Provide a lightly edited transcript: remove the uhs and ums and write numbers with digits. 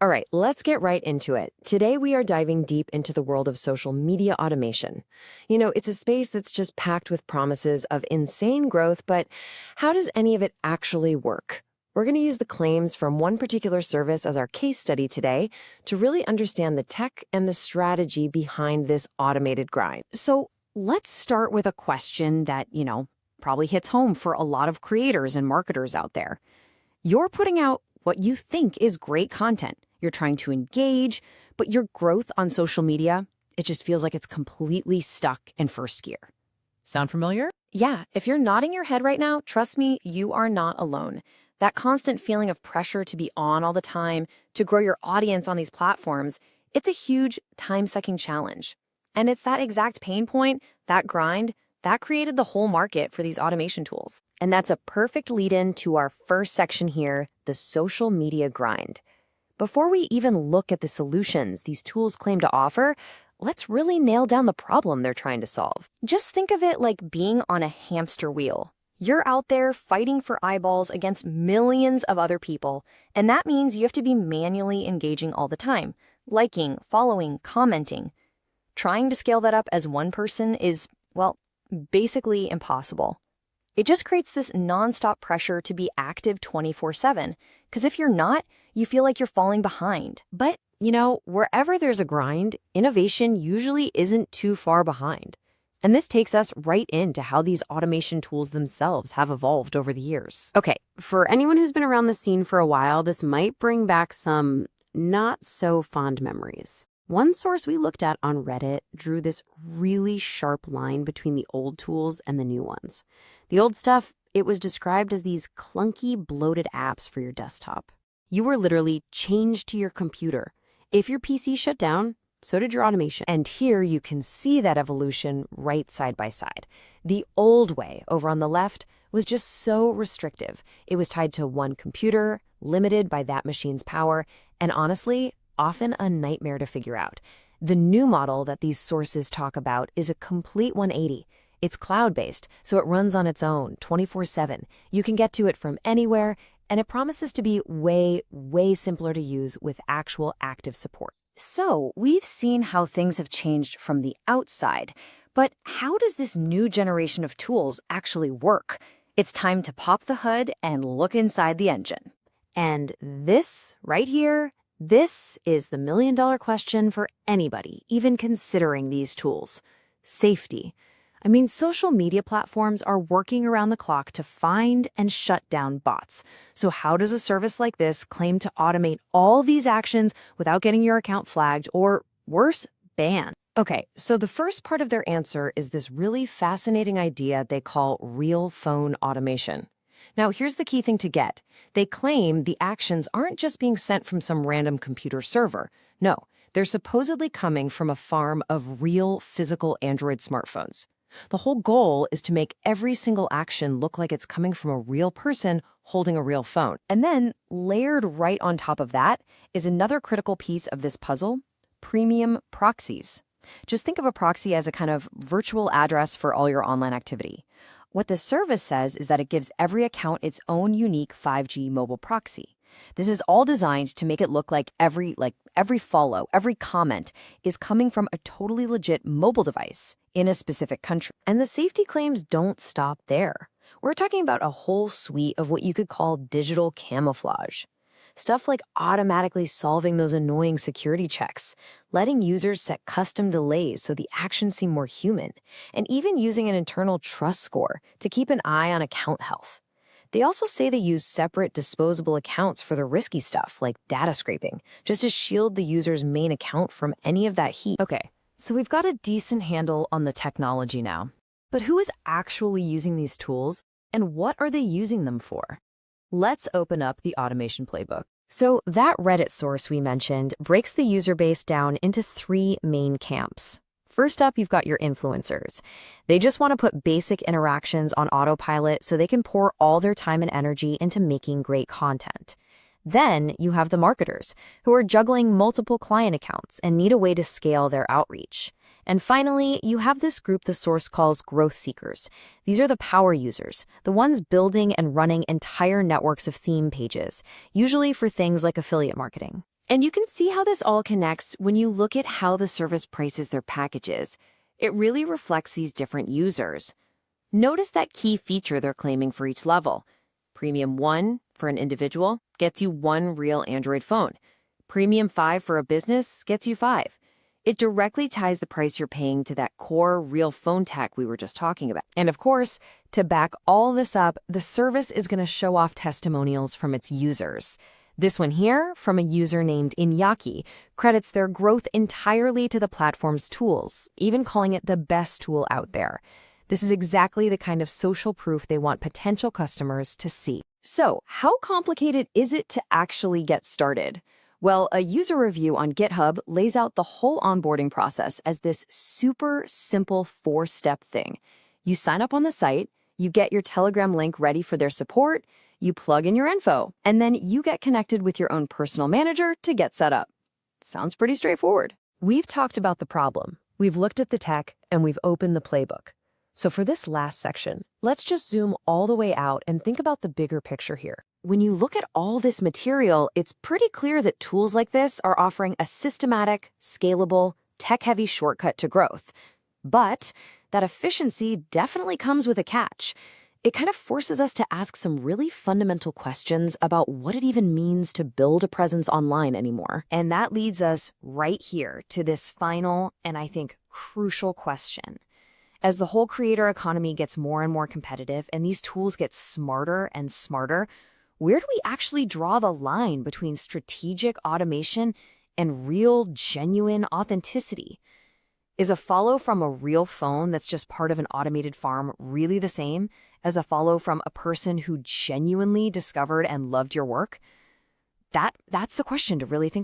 All right, let's get right into it. Today, we are diving deep into the world of social media automation. It's a space that's just packed with promises of insane growth, but how does any of it actually work? We're going to use the claims from one particular service as our case study today to really understand the tech and the strategy behind this automated grind. So let's start with a question that, probably hits home for a lot of creators and marketers out there. You're putting out what you think is great content. You're trying to engage, but your growth on social media, it just feels like it's completely stuck in first gear. Sound familiar? Yeah, if you're nodding your head right now, trust me, you are not alone. That constant feeling of pressure to be on all the time, to grow your audience on these platforms, it's a huge time-sucking challenge. And it's that exact pain point, that grind, that created the whole market for these automation tools. And that's a perfect lead-in to our first section here, the social media grind. Before we even look at the solutions these tools claim to offer, let's really nail down the problem they're trying to solve. Just think of it like being on a hamster wheel. You're out there fighting for eyeballs against millions of other people, and that means you have to be manually engaging all the time, liking, following, commenting. Trying to scale that up as one person is, well, basically impossible. It just creates this nonstop pressure to be active 24/7, because if you're not, you feel like you're falling behind. But, wherever there's a grind, innovation usually isn't too far behind. And this takes us right into how these automation tools themselves have evolved over the years. Okay, for anyone who's been around the scene for a while, this might bring back some not so fond memories. One source we looked at on Reddit drew this really sharp line between the old tools and the new ones. The old stuff, it was described as these clunky, bloated apps for your desktop. You were literally chained to your computer. If your PC shut down, so did your automation. And here you can see that evolution right side by side. The old way, over on the left, was just so restrictive. It was tied to one computer, limited by that machine's power, and honestly, often a nightmare to figure out. The new model that these sources talk about is a complete 180. It's cloud-based, so it runs on its own, 24/7. You can get to it from anywhere, and it promises to be way, way simpler to use with actual active support. So we've seen how things have changed from the outside, but how does this new generation of tools actually work? It's time to pop the hood and look inside the engine. And this right here, this is the million-dollar question for anybody, even considering these tools. Safety. I mean, social media platforms are working around the clock to find and shut down bots. So how does a service like this claim to automate all these actions without getting your account flagged or, worse, banned? Okay, so the first part of their answer is this really fascinating idea they call real phone automation. Now, here's the key thing to get. They claim the actions aren't just being sent from some random computer server. No, they're supposedly coming from a farm of real physical Android smartphones. The whole goal is to make every single action look like it's coming from a real person holding a real phone. And then, layered right on top of that, is another critical piece of this puzzle: premium proxies. Just think of a proxy as a kind of virtual address for all your online activity. What the service says is that it gives every account its own unique 5G mobile proxy. This is all designed to make it look like every follow, every comment is coming from a totally legit mobile device in a specific country. And the safety claims don't stop there. We're talking about a whole suite of what you could call digital camouflage. Stuff like automatically solving those annoying security checks, letting users set custom delays so the actions seem more human, and even using an internal trust score to keep an eye on account health. They also say they use separate disposable accounts for the risky stuff, like data scraping, just to shield the user's main account from any of that heat. Okay, so we've got a decent handle on the technology now. But who is actually using these tools, and what are they using them for? Let's open up the automation playbook. So that Reddit source we mentioned breaks the user base down into 3 main camps. First up, you've got your influencers. They just want to put basic interactions on autopilot so they can pour all their time and energy into making great content. Then you have the marketers, who are juggling multiple client accounts and need a way to scale their outreach. And finally, you have this group the source calls growth seekers. These are the power users, the ones building and running entire networks of theme pages, usually for things like affiliate marketing. And you can see how this all connects when you look at how the service prices their packages. It really reflects these different users. Notice that key feature they're claiming for each level. Premium 1 for an individual gets you 1 real Android phone. Premium 5 for a business gets you 5. It directly ties the price you're paying to that core real phone tech we were just talking about. And of course, to back all this up, the service is going to show off testimonials from its users. This one here, from a user named Inyaki, credits their growth entirely to the platform's tools, even calling it the best tool out there. This is exactly the kind of social proof they want potential customers to see. So, how complicated is it to actually get started? Well, a user review on GitHub lays out the whole onboarding process as this super simple 4-step thing. You sign up on the site, you get your Telegram link ready for their support, you plug in your info, and then you get connected with your own personal manager to get set up. Sounds pretty straightforward. We've talked about the problem, we've looked at the tech, and we've opened the playbook. So for this last section, let's just zoom all the way out and think about the bigger picture here. When you look at all this material, it's pretty clear that tools like this are offering a systematic, scalable, tech-heavy shortcut to growth. But that efficiency definitely comes with a catch. It kind of forces us to ask some really fundamental questions about what it even means to build a presence online anymore. And that leads us right here to this final and I think crucial question. As the whole creator economy gets more and more competitive and these tools get smarter and smarter, where do we actually draw the line between strategic automation and real, genuine authenticity? Is a follow from a real phone that's just part of an automated farm really the same as a follow from a person who genuinely discovered and loved your work? That's the question to really think about.